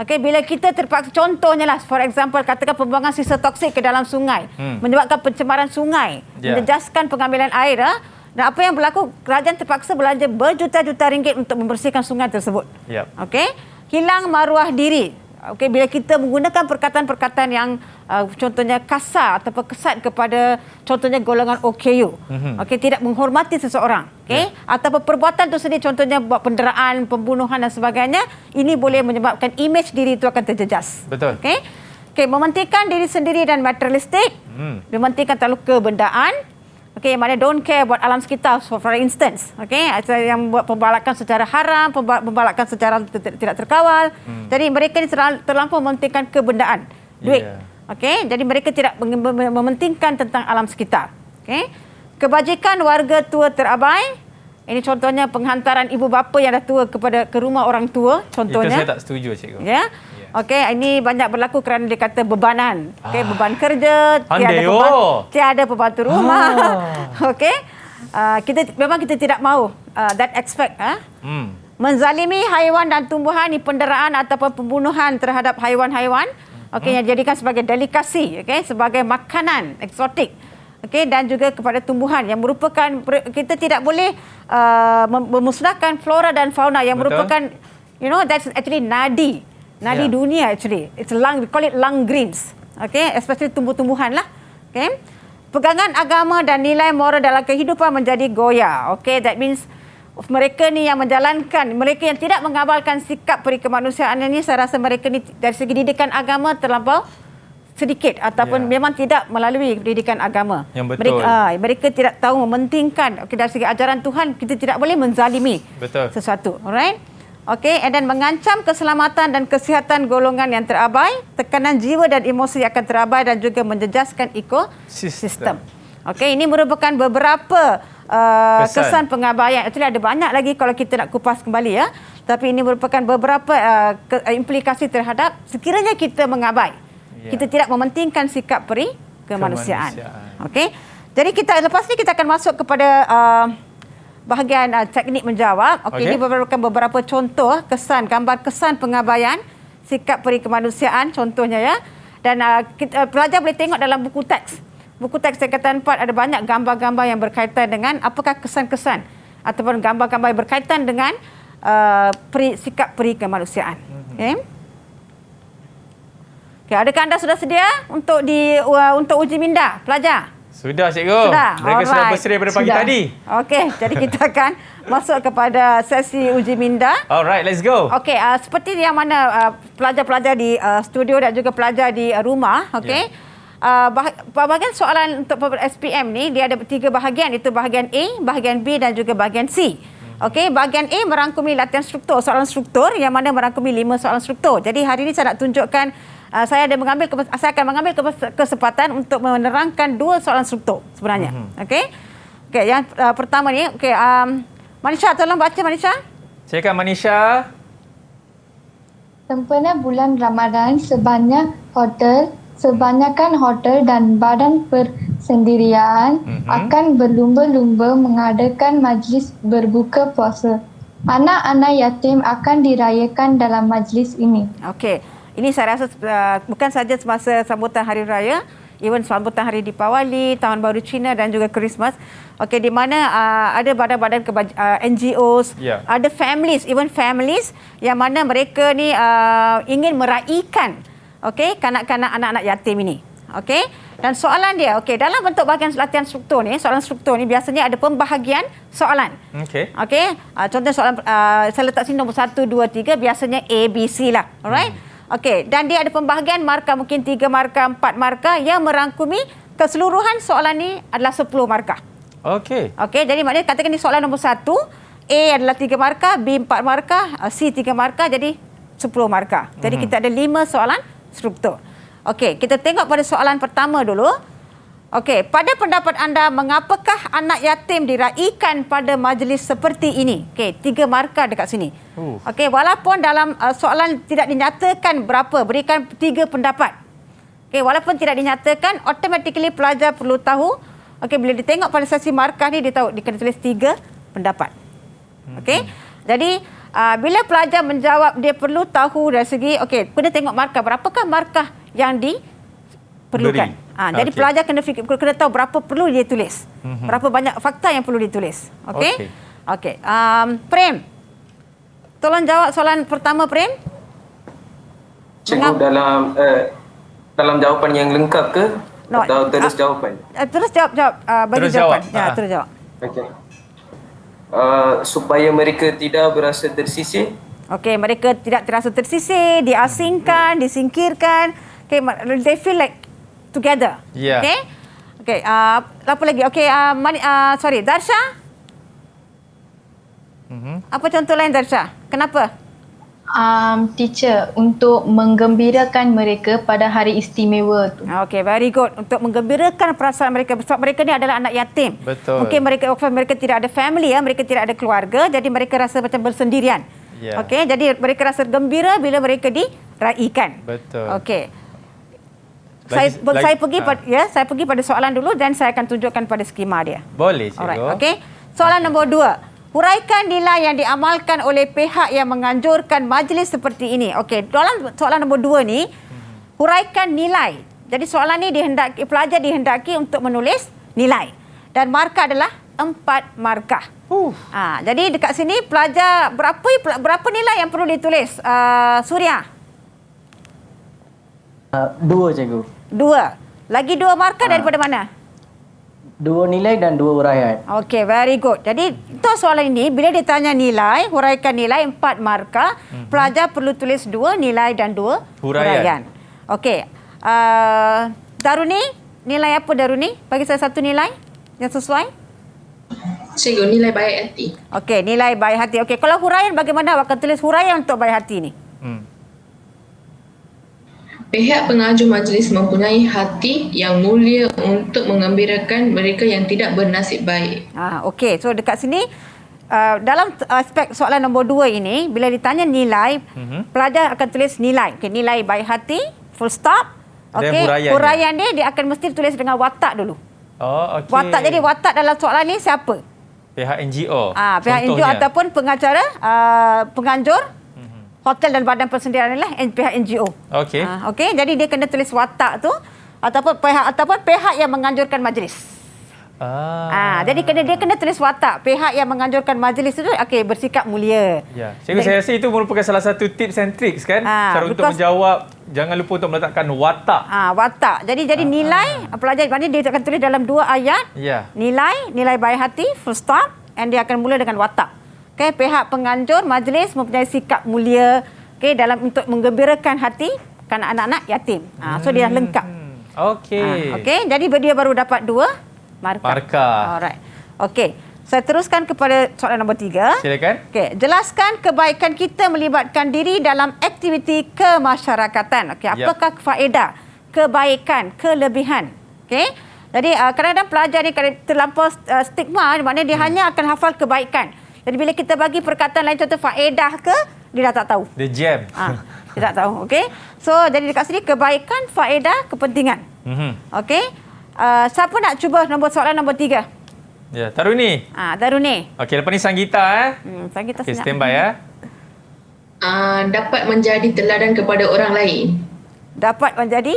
Okey, bila kita terpaksa, contohnya lah, for example, katakan pembuangan sisa toksik ke dalam sungai, menyebabkan pencemaran sungai, menjejaskan pengambilan air. Dan apa yang berlaku? Kerajaan terpaksa belanja berjuta-juta ringgit untuk membersihkan sungai tersebut. Okey? Hilang maruah diri. Okey, bila kita menggunakan perkataan-perkataan yang contohnya kasar atau kesat kepada contohnya golongan OKU. Okey, tidak menghormati seseorang, okey, atau perbuatan itu sendiri contohnya buat penderaan, pembunuhan dan sebagainya, ini boleh menyebabkan imej diri itu akan terjejas. Betul. Okey. Okey, mementingkan diri sendiri dan materialistik, mementingkan terlalu kebendaan. Okey, yang mana don't care buat alam sekitar, for instance. Okey, yang buat pembalakan secara haram, pembalakan secara tidak terkawal. Jadi mereka ini terlampau mementingkan kebendaan, duit. Okey, jadi mereka tidak mementingkan tentang alam sekitar. Okey, kebajikan warga tua terabai. Ini contohnya penghantaran ibu bapa yang dah tua ke rumah orang tua, contohnya. Itu saya tak setuju, cikgu. Ya. Okey, ini banyak berlaku kerana dia kata bebanan. Okey, beban kerja, tiada pembantu rumah. Okey. memang kita tidak mahu that aspect. Menzalimi haiwan dan tumbuhan ni penderaan ataupun pembunuhan terhadap haiwan-haiwan yang dijadikan sebagai delikasi, sebagai makanan eksotik, dan juga kepada tumbuhan yang merupakan, kita tidak boleh memusnahkan flora dan fauna yang merupakan, that's actually nadi dunia actually. It's lung, we call it lung greens, especially tumbuh-tumbuhan lah. Pegangan agama dan nilai moral dalam kehidupan menjadi goyah. That means mereka ni yang menjalankan, mereka yang tidak mengabalkan sikap peri kemanusiaan ini, saya rasa mereka ni dari segi didikan agama terlampau sedikit ataupun memang tidak melalui pendidikan agama. Yang betul. Mereka tidak tahu mementingkan dari segi ajaran Tuhan, kita tidak boleh menzalimi sesuatu. Alright? And then mengancam keselamatan dan kesihatan golongan yang terabai, tekanan jiwa dan emosi akan terabai dan juga menjejaskan ekosistem. Ini merupakan beberapa kesan pengabaian. Actually ada banyak lagi kalau kita nak kupas kembali ya. Tapi ini merupakan beberapa implikasi terhadap sekiranya kita mengabai. Kita tidak mementingkan sikap peri kemanusiaan. Jadi lepas ni kita akan masuk kepada bahagian teknik menjawab. Ini merupakan beberapa contoh kesan, gambar kesan pengabaian sikap peri kemanusiaan contohnya ya. Dan pelajar boleh tengok dalam buku teks. Buku teks tingkatan 4 ada banyak gambar-gambar yang berkaitan dengan apakah kesan-kesan ataupun gambar-gambar yang berkaitan dengan sikap peri kemanusiaan. Adakah anda sudah sedia untuk uji minda pelajar? Sudah, cikgu. Mereka sudah bersedia pada pagi tadi. Jadi kita akan masuk kepada sesi uji minda. Alright, let's go. Seperti yang mana pelajar-pelajar di studio dan juga pelajar di rumah, bahagian soalan untuk SPM ni dia ada 3 bahagian, itu bahagian A, bahagian B dan juga bahagian C. Bahagian A merangkumi latihan struktur, soalan struktur yang mana merangkumi 5 soalan struktur. Jadi hari ini saya nak tunjukkan, saya akan mengambil kesempatan untuk menerangkan 2 soalan struktur sebenarnya. Yang pertama ni, Manisha tolong baca Manisha. Silakan Manisha. Sempena bulan Ramadan Sebanyakan hotel dan badan persendirian akan berlumba-lumba mengadakan majlis berbuka puasa. Anak-anak yatim akan dirayakan dalam majlis ini. Ini saya rasa bukan saja semasa sambutan Hari Raya, even sambutan Hari Deepawali, Tahun Baru Cina dan juga Christmas. Di mana ada badan-badan NGOs, ada families, even families yang mana mereka ni ingin meraihkan kanak-kanak anak-anak yatim ini. Dan soalan dia, dalam bentuk bahagian latihan struktur ni, soalan struktur ni biasanya ada pembahagian soalan. Contoh soalan saya letak sini nombor 1, 2, 3, biasanya A, B, C lah. Alright? Dan dia ada pembahagian markah, mungkin 3 markah, 4 markah yang merangkumi keseluruhan soalan ni adalah 10 markah. Jadi maknanya katakan ni soalan nombor 1, A adalah 3 markah, B 4 markah, C 3 markah, jadi 10 markah. Jadi kita ada 5 soalan struktur. Kita tengok pada soalan pertama dulu. Pada pendapat anda, mengapakah anak yatim diraihkan pada majlis seperti ini? 3 markah dekat sini. Walaupun dalam soalan tidak dinyatakan berapa, berikan 3 pendapat. Walaupun tidak dinyatakan, automatically pelajar perlu tahu. Bila ditengok pada sesi markah ni, dia tahu dia kena tulis 3 pendapat. Jadi bila pelajar menjawab, dia perlu tahu dari segi, kena tengok markah, berapakah markah yang diperlukan. Jadi pelajar kena tahu berapa perlu dia tulis. Berapa banyak fakta yang perlu ditulis. Prem, tolong jawab soalan pertama, Prem. Cikgu, dalam jawapan yang lengkap ke? Atau terus jawapan? Terus jawab. Bagi jawapan. Terus jawab. Supaya mereka tidak berasa tersisih. Mereka tidak terasa tersisih, diasingkan, disingkirkan. They feel like together. Apa lagi? Sorry, Darsha? Apa contoh lain, Darsha? Kenapa? Teacher, untuk menggembirakan mereka pada hari istimewa tu. Very good. Untuk menggembirakan perasaan mereka. Sebab mereka ni adalah anak yatim. Betul. Mungkin mereka tidak ada family, mereka tidak ada keluarga, jadi mereka rasa macam bersendirian. Jadi mereka rasa gembira bila mereka diraihkan. Betul. Saya pergi pada soalan dulu dan saya akan tunjukkan pada skema dia. Boleh, cikgu. Alright, okey. Soalan nombor 2. Huraikan nilai yang diamalkan oleh pihak yang menganjurkan majlis seperti ini. Okey, dalam soalan nombor 2 ni, huraikan nilai. Jadi soalan ni pelajar dihendaki untuk menulis nilai. Dan markah adalah 4 markah. Jadi dekat sini pelajar berapa nilai yang perlu ditulis? Suria? 2 cikgu. 2. Lagi 2 markah daripada mana? 2 nilai dan 2 uraian. Okey, very good. Jadi, untuk soalan ini, bila ditanya nilai, huraikan nilai 4 markah, pelajar perlu tulis 2 nilai dan 2 huraian. Okey. Daruni, nilai apa Daruni? Bagi saya satu nilai yang sesuai. Cikgu, nilai baik hati. Okey, nilai baik hati. Okey, kalau huraian bagaimana awak akan tulis huraian untuk baik hati ni? Pihak pengajuh majlis mempunyai hati yang mulia untuk mengembirakan mereka yang tidak bernasib baik. Okey, so dekat sini dalam aspek soalan nombor 2 ini, bila ditanya nilai, pelajar akan tulis nilai. Okay, nilai baik hati, full stop. Okey, huraian dia akan mesti tulis dengan watak dulu. Okey. Watak, jadi watak dalam soalan ni siapa? Pihak NGO. Pihak NGO ataupun pengacara, penganjur, hotel dan badan persendirian adalah pihak NGO. Okey. Okey, jadi dia kena tulis watak tu ataupun pihak yang menganjurkan majlis. Jadi dia kena tulis watak pihak yang menganjurkan majlis itu bersikap mulia. Ya. Saya rasa itu merupakan salah satu tips and tricks kan cara untuk menjawab. Jangan lupa untuk meletakkan watak. Watak. Jadi nilai pelajar dia akan tulis dalam 2 ayat. Ya. Nilai baik hati full stop and dia akan mula dengan watak. Okay, pihak penganjur majlis mempunyai sikap mulia dalam untuk menggembirakan hati anak-anak yatim. So dia dah lengkap. Okey, jadi dia baru dapat 2 markah. Alright. Okey, saya teruskan kepada soalan nombor 3. Silakan. Okey, jelaskan kebaikan kita melibatkan diri dalam aktiviti kemasyarakatan. Okey, apakah faedah, kebaikan, kelebihan? Okey. Jadi kadang-kadang pelajar ni terlampau stigma, di mana dia hanya akan hafal kebaikan. Jadi bila kita bagi perkataan lain, contoh faedah ke, dia dah tak tahu. Dia jam. Dia tak tahu. Okey. So jadi dekat sini kebaikan, faedah, kepentingan. Okey. Siapa nak cuba soalan nombor 3? Ya, Daruni. Daruni. Okey, lepas ni Sanggita Sanggita okey, standby ya. Dapat menjadi teladan kepada orang lain. Dapat menjadi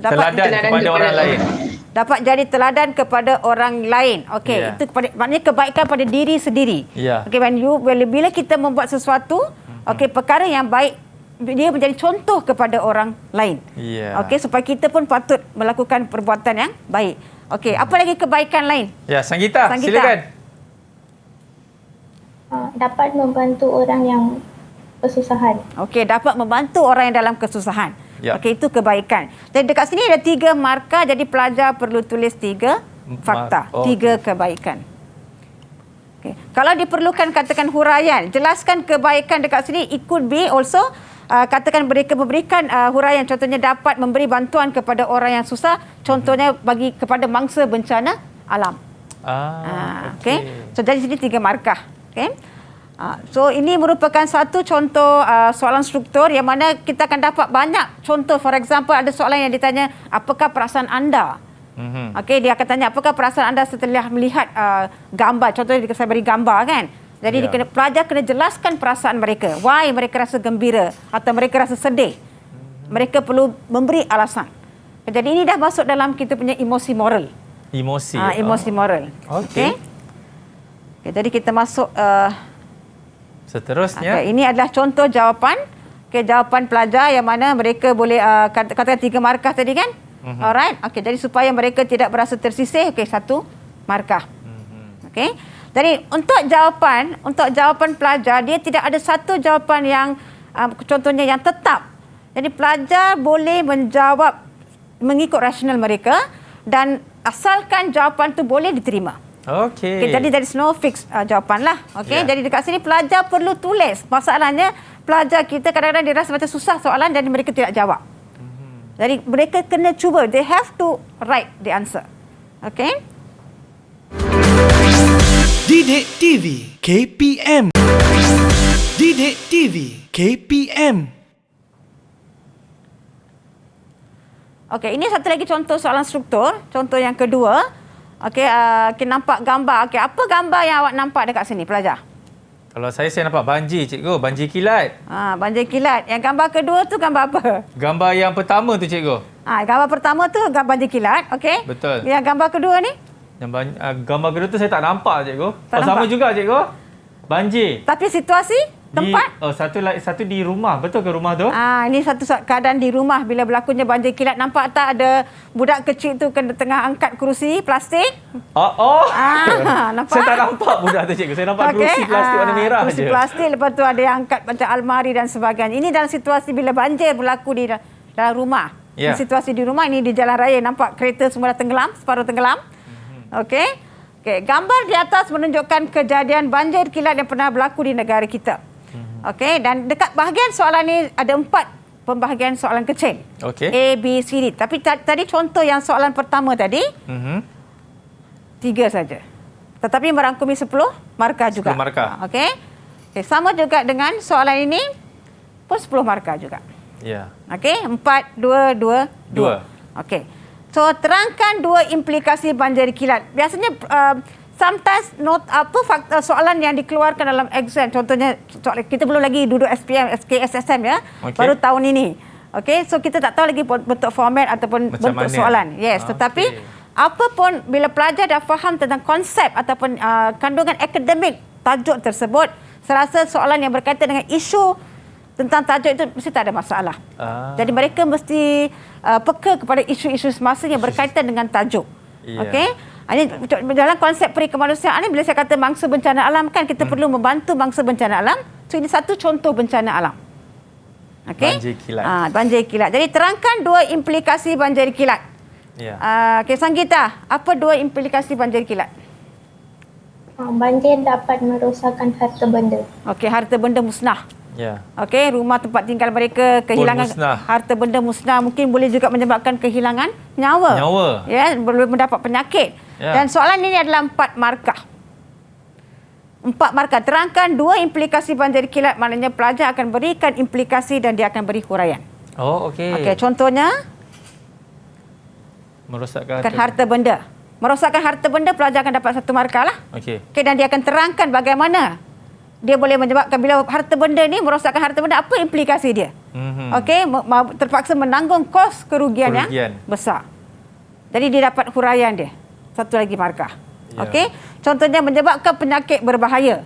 teladan kepada orang lain. Dapat jadi teladan kepada orang lain. Okey, itu maknanya kebaikan pada diri sendiri. Okey, bila kita membuat sesuatu, perkara yang baik, dia menjadi contoh kepada orang lain. Okey, supaya kita pun patut melakukan perbuatan yang baik. Okey, apa lagi kebaikan lain? Ya, Sanggita. Silakan. Dapat membantu orang yang kesusahan. Okey, dapat membantu orang yang dalam kesusahan. Okey, itu kebaikan. Jadi dekat sini ada 3 markah, jadi pelajar perlu tulis 3 fakta, 3 kebaikan. Okay. Kalau diperlukan katakan huraian, jelaskan kebaikan dekat sini. It could be also katakan mereka memberikan huraian, contohnya dapat memberi bantuan kepada orang yang susah, contohnya bagi kepada mangsa bencana alam. Okay. So dari sini 3 markah. Okay. So ini merupakan satu contoh soalan struktur yang mana kita akan dapat banyak contoh. For example, ada soalan yang ditanya, apakah perasaan anda? Okey, dia akan tanya apakah perasaan anda setelah melihat gambar. Contohnya saya beri gambar kan. Jadi pelajar kena jelaskan perasaan mereka. Why mereka rasa gembira atau mereka rasa sedih. Mereka perlu memberi alasan. Jadi ini dah masuk dalam kita punya emosi moral. Emosi moral. Okey. Jadi kita masuk seterusnya. Ini adalah contoh jawapan. Jawapan pelajar yang mana mereka boleh katakan 3 markah tadi kan? Alright. Okey, jadi supaya mereka tidak berasa tersisih, 1 markah. Okey. Jadi untuk jawapan pelajar, dia tidak ada satu jawapan yang contohnya yang tetap. Jadi pelajar boleh menjawab mengikut rasional mereka dan asalkan jawapan tu boleh diterima. Okey. Jadi there is no fixed jawapan lah. Okey. Jadi dekat sini pelajar perlu tulis. Masalahnya pelajar kita kadang-kadang dia rasa macam susah soalan dan mereka tidak jawab. Jadi mereka kena cuba. They have to write the answer. Okey. Didik TV KPM. Didik TV KPM. Okey, ini satu lagi contoh soalan struktur. Contoh yang kedua. Okey, kita nampak gambar. Okey, apa gambar yang awak nampak dekat sini, pelajar? Kalau saya nampak banjir, cikgu. Banjir kilat. Banjir kilat. Yang gambar kedua tu gambar apa? Gambar yang pertama tu, cikgu. Gambar pertama tu gambar banjir kilat. Okey. Betul. Yang gambar kedua ni? Gambar kedua tu saya tak nampak, cikgu. Tak sama nampak? juga, cikgu. Banjir. Tapi situasi? Tempat? Satu di rumah. Betul ke rumah tu? Ini satu keadaan di rumah bila berlakunya banjir kilat. Nampak tak ada budak kecil tu kena tengah angkat kerusi plastik? Nampak? Saya tak nampak budak tu, cikgu. Saya nampak kerusi plastik warna merah kerusi je. Plastik, lepas tu ada yang angkat macam almari dan sebagainya. Ini dalam situasi bila banjir berlaku di dalam rumah. Yeah. Situasi di rumah, ini di jalan raya. Nampak kereta semua dah tenggelam, separuh tenggelam. Okey. Gambar di atas menunjukkan kejadian banjir kilat yang pernah berlaku di negara kita. Okey, dan dekat bahagian soalan ni ada 4 pembahagian soalan kecil. Okey. A, B, C, D. Tapi tadi contoh yang soalan pertama tadi, 3 saja. Tetapi merangkumi 10 markah juga. 10 markah. Okey. Sama juga dengan soalan ini pun 10 markah juga. Ya. Okey, 4, 2, 2, 2. Okey. So, terangkan 2 implikasi banjir kilat. Biasanya sometimes fakta soalan yang dikeluarkan dalam exam, contohnya kita belum lagi duduk SPM, SKSSM ya, baru tahun ini. Okey, so kita tak tahu lagi bentuk format ataupun macam bentuk mana? soalan. Yes, tetapi apapun bila pelajar dah faham tentang konsep ataupun kandungan akademik tajuk tersebut, saya rasa soalan yang berkaitan dengan isu tentang tajuk itu mesti tak ada masalah. Jadi mereka mesti peka kepada isu-isu semasa yang berkaitan dengan tajuk. Okey. Ini dalam konsep peri kemanusiaan ni, bila saya kata mangsa bencana alam kan, kita perlu membantu mangsa bencana alam. So ini satu contoh bencana alam. Okey. Banjir kilat. Banjir kilat. Jadi terangkan 2 implikasi banjir kilat. Ya. Okey, Sanggita, apa 2 implikasi banjir kilat? Banjir dapat merosakkan harta benda. Okey, harta benda musnah. Ya. Okey, rumah tempat tinggal mereka kehilangan harta benda musnah, mungkin boleh juga menyebabkan kehilangan nyawa. Ya, boleh mendapat penyakit. Ya. Dan soalan ini adalah 4 markah. 4 markah. Terangkan 2 implikasi banjir kilat, maknanya pelajar akan berikan implikasi dan dia akan beri huraian. Okey. Okey, contohnya merosakkan harta benda. Merosakkan harta benda, pelajar akan dapat 1 markah lah. Okey. Okey, dan dia akan terangkan bagaimana dia boleh menyebabkan bila harta benda ni merosakkan harta benda, apa implikasi dia. Okey, terpaksa menanggung kos kerugian yang besar. Jadi dia dapat huraian dia. 1 lagi markah. Ya. Okey, contohnya menyebabkan penyakit berbahaya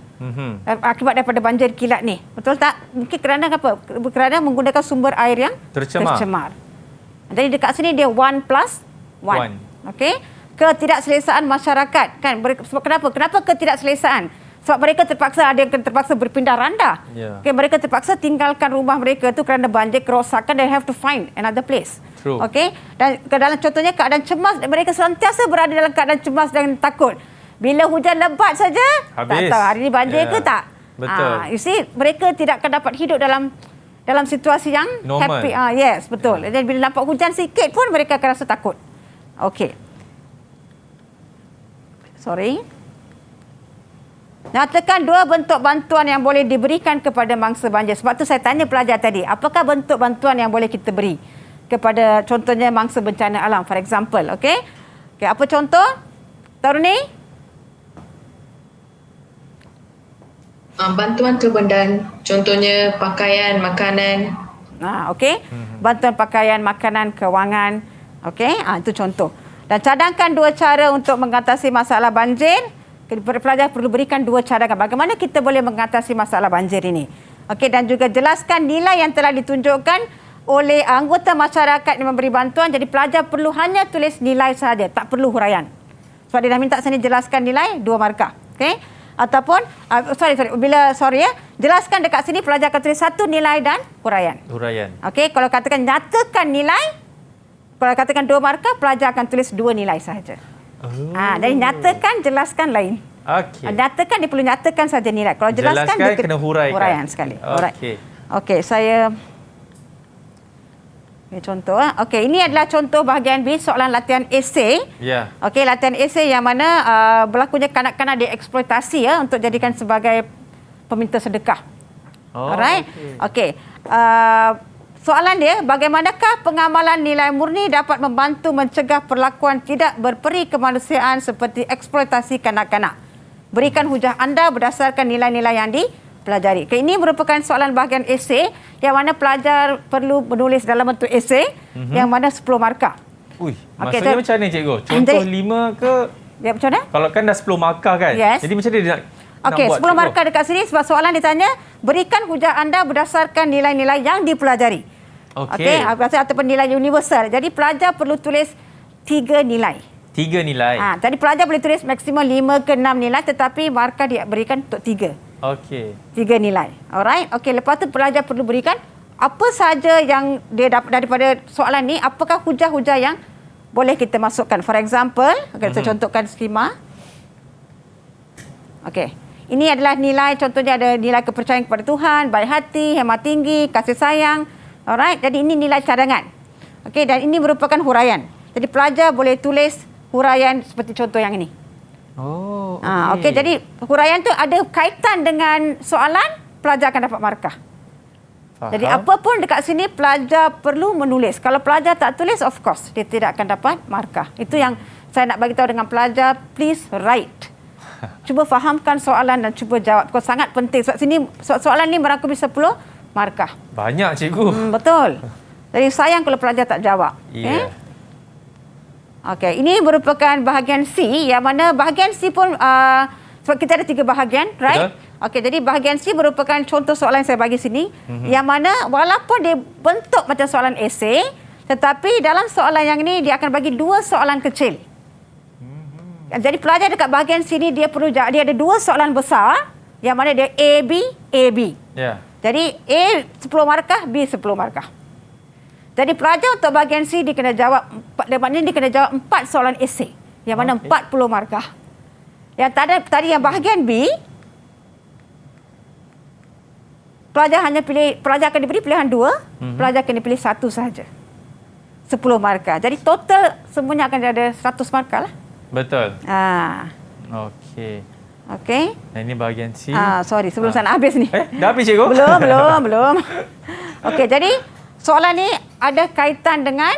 akibat daripada banjir kilat ni. Betul tak? Mungkin kerana apa? Kerana menggunakan sumber air yang tercemar. Jadi dekat sini dia 1+1. Okey, ketidakselesaan masyarakat kan. Sebab kenapa ketidakselesaan? Sebab mereka terpaksa, ada yang terpaksa berpindah randah. Yeah. Okay, mereka terpaksa tinggalkan rumah mereka tu kerana banjir, kerosakan, they have to find another place. True. Okay? Dan dalam contohnya keadaan cemas, mereka sentiasa berada dalam keadaan cemas dan takut. Bila hujan lebat saja, tak tahu hari ini banjir ke tak. Betul. You see, mereka tidak akan dapat hidup dalam situasi yang normal. Happy. Yes, betul. Dan bila nampak hujan sikit pun mereka akan rasa takut. Okey. Sorry. Nyatakan 2 bentuk bantuan yang boleh diberikan kepada mangsa banjir. Sebab tu saya tanya pelajar tadi, apakah bentuk bantuan yang boleh kita beri kepada contohnya mangsa bencana alam, for example. Okey? Okay, apa contoh? Taruni? Bantuan kebendan, contohnya pakaian, makanan. Okey. Bantuan pakaian, makanan, kewangan. Okey? Itu contoh. Dan cadangkan 2 cara untuk mengatasi masalah banjir. Pelajar perlu berikan 2 cadangan. Bagaimana kita boleh mengatasi masalah banjir ini? Okey, dan juga jelaskan nilai yang telah ditunjukkan oleh anggota masyarakat yang memberi bantuan. Jadi pelajar perlu hanya tulis nilai saja, tak perlu huraian. Sebab dia dah minta sini jelaskan nilai 2 markah. Okey? Ataupun jelaskan dekat sini pelajar akan tulis 1 nilai dan huraian. Okey, kalau katakan nyatakan nilai, kalau katakan 2 markah, pelajar akan tulis 2 nilai sahaja. Dan nyatakan, jelaskan lain. Okey. Nyatakan, dia perlu nyatakan saja nilai. Kalau jelaskan dia kena huraian sekali. Okey, saya contoh. Okey, ini adalah contoh bahagian B soalan latihan esei. Ya. Okey, latihan esei yang mana berlakunya kanak-kanak dieksploitasi untuk jadikan sebagai peminta sedekah. Alright. Okey. Soalan dia, bagaimanakah pengamalan nilai murni dapat membantu mencegah perlakuan tidak berperi kemanusiaan seperti eksploitasi kanak-kanak? Berikan hujah anda berdasarkan nilai-nilai yang dipelajari. Okay, ini merupakan soalan bahagian esei yang mana pelajar perlu menulis dalam bentuk esei yang mana 10 markah. Maksudnya macam mana cikgu? Contoh 5 ke? Ya, macam mana? Kalau kan dah 10 markah kan? Yes. Jadi macam mana dia nak Okey, buat 10 markah dekat sini sebab soalan ditanya, berikan hujah anda berdasarkan nilai-nilai yang dipelajari. Okey, ataupun nilai universal. Jadi pelajar perlu tulis 3 nilai. 3 nilai. Jadi pelajar boleh tulis maksimum 5 ke 6 nilai tetapi markah diberikan untuk 3. Okey. 3 nilai. Alright. Okey, lepas tu pelajar perlu berikan apa saja yang dia dapat daripada soalan ni, apakah hujah-hujah yang boleh kita masukkan. For example, saya contohkan skema. Okey. Ini adalah nilai, contohnya ada nilai kepercayaan kepada Tuhan, baik hati, hemat tinggi, kasih sayang. Alright. Jadi ini nilai cadangan. Okey, dan ini merupakan huraian. Jadi pelajar boleh tulis huraian seperti contoh yang ini. Okey, jadi huraian tu ada kaitan dengan soalan, pelajar akan dapat markah. Faham. Jadi apa pun dekat sini pelajar perlu menulis. Kalau pelajar tak tulis, of course dia tidak akan dapat markah. Itu yang saya nak bagi tahu dengan pelajar, please write. Cuba fahamkan soalan dan cuba jawab. Kau sangat penting. Sebab sini soalan ni merangkumi 10 markah. Banyak cikgu. Betul. Jadi sayang kalau pelajar tak jawab. Yeah. Okey, ini merupakan bahagian C yang mana bahagian C pun sebab kita ada 3 bahagian, right? Okey, jadi bahagian C merupakan contoh soalan yang saya bagi sini yang mana walaupun dia bentuk macam soalan esei, tetapi dalam soalan yang ini dia akan bagi 2 soalan kecil. Jadi pelajar dekat bahagian sini dia ada 2 soalan besar yang mana dia A, B, A, B. Yeah. Jadi A 10 markah, B 10 markah. Jadi pelajar untuk bahagian C dia kena jawab dia kena jawab 4 soalan esei yang mana 40 markah. Yang tadi yang bahagian B pelajar akan diberi pilihan 2, pelajar akan dipilih 1 sahaja. 10 markah. Jadi total semuanya akan ada 100 markah lah. Betul. Okey. Okey. Nah, ini bahagian C. Sorry, sebelum saya nak habis ni. Dah habis cikgu? Belum. Okey, jadi soalan ni ada kaitan dengan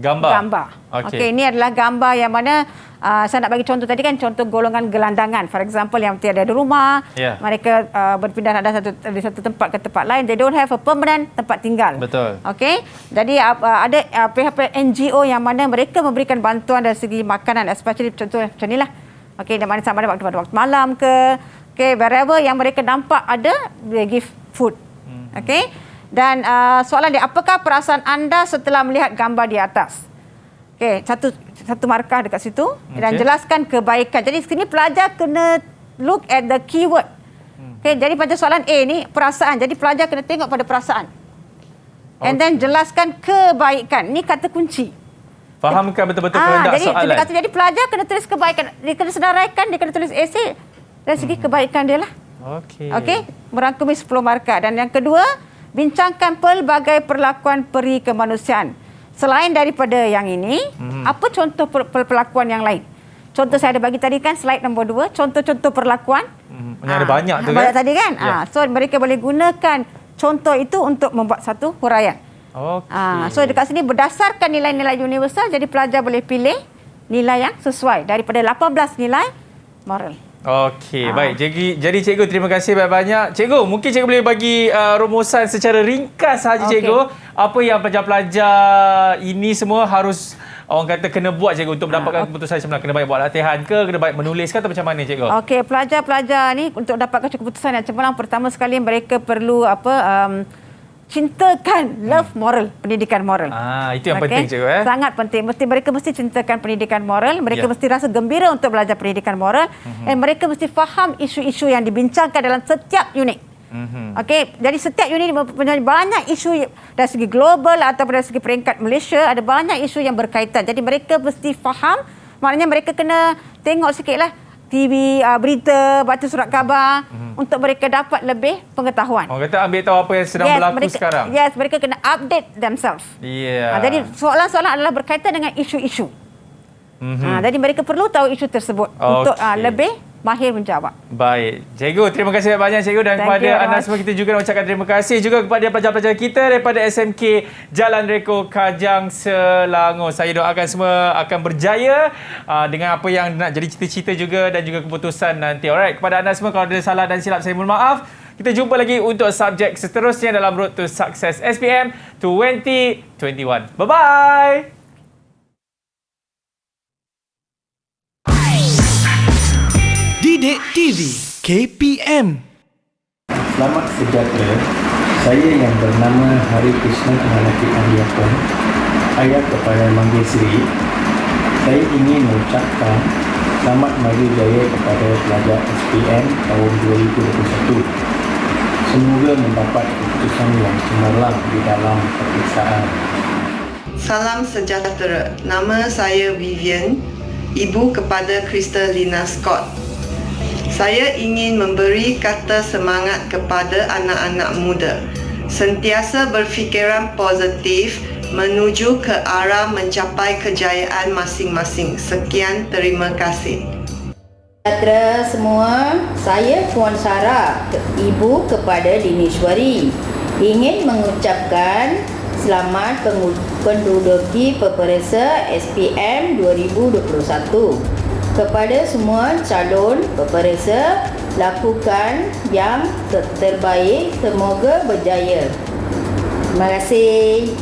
gambar. Okey, ini adalah gambar yang mana saya nak bagi contoh tadi kan, contoh golongan gelandangan. For example, yang tiada ada rumah, mereka berpindah dari satu tempat ke tempat lain. They don't have a permanent tempat tinggal. Betul. Okey, jadi ada pihak-pihak NGO yang mana mereka memberikan bantuan dari segi makanan, especially contoh macam inilah. Okey, di mana sama ada waktu malam ke, wherever yang mereka nampak ada, they give food. Okey. Dan soalan dia, apakah perasaan anda setelah melihat gambar di atas? Okey, satu markah dekat situ. Dan jelaskan kebaikan. Jadi sini pelajar kena look at the keyword. Okey, jadi pada soalan A ni perasaan. Jadi pelajar kena tengok pada perasaan. And then jelaskan kebaikan. Ni kata kunci. Fahamkan betul-betul kehendak soalan. Jadi pelajar kena tulis kebaikan. Dia kena senaraikan, dia kena tulis esei dari segi kebaikan dia lah. Okey, merangkumi 10 markah. Dan yang kedua, bincangkan pelbagai perlakuan peri kemanusiaan. Selain daripada yang ini, apa contoh perlakuan yang lain? Contoh saya ada bagi tadi kan, slide nombor 2, contoh-contoh perlakuan. Ada banyak tu kan? Banyak tadi kan? So mereka boleh gunakan contoh itu untuk membuat satu huraian. So dekat sini berdasarkan nilai-nilai universal, jadi pelajar boleh pilih nilai yang sesuai daripada 18 nilai moral. Okey, baik. Jadi cikgu terima kasih banyak-banyak. Cikgu, mungkin cikgu boleh bagi rumusan secara ringkas saja cikgu. Apa yang pelajar-pelajar ini semua harus orang kata kena buat cikgu untuk mendapatkan keputusan sebenar. Kena baik buat latihan ke, kena baik menulis ke atau macam mana cikgu? Okey, pelajar-pelajar ni untuk dapatkan keputusan yang cemerlang, pertama sekali mereka perlu cintakan moral, pendidikan moral. Itu yang penting cikgu. Sangat penting. Mereka mesti cintakan pendidikan moral. Mereka mesti rasa gembira untuk belajar pendidikan moral. Dan mereka mesti faham isu-isu yang dibincangkan dalam setiap unit. Okey, jadi setiap unit mempunyai banyak isu dari segi global atau dari segi peringkat Malaysia, ada banyak isu yang berkaitan. Jadi mereka mesti faham, maknanya mereka kena tengok sikitlah TV, berita, baca surat khabar untuk mereka dapat lebih pengetahuan. Orang kata ambil tahu apa yang sedang berlaku sekarang. Mereka kena update themselves. Jadi soalan-soalan adalah berkaitan dengan isu-isu. Jadi mereka perlu tahu isu tersebut untuk lebih mahir menjawab. Baik. Cikgu, terima kasih banyak cikgu dan kepada anda semua kita juga nak ucapkan terima kasih juga kepada pelajar-pelajar kita daripada SMK Jalan Reko Kajang Selangor. Saya doakan semua akan berjaya dengan apa yang nak jadi cita-cita juga dan juga keputusan nanti. Alright, kepada anda semua kalau ada salah dan silap saya mohon maaf. Kita jumpa lagi untuk subjek seterusnya dalam Road to Success SPM 2021. Bye-bye! Didik TV KPM. Selamat sejahtera. Saya yang bernama Hari Krishna Ananaki Andiapon, ayah kepada Manggil-Seri. Saya ingin mengucapkan selamat maju jaya kepada pelajar SPM tahun 2021. Semoga mendapat keputusan yang cemerlang di dalam peperiksaan. Salam sejahtera. Nama saya Vivian, ibu kepada Kristalina Scott. Saya ingin memberi kata semangat kepada anak-anak muda. Sentiasa berfikiran positif menuju ke arah mencapai kejayaan masing-masing. Sekian, terima kasih. Sejahtera semua, saya Puan Sarah, ibu kepada Dinishwari. Ingin mengucapkan selamat penduduki peperiksa SPM 2021. Kepada semua calon peperiksa, lakukan yang terbaik, semoga berjaya. Terima kasih.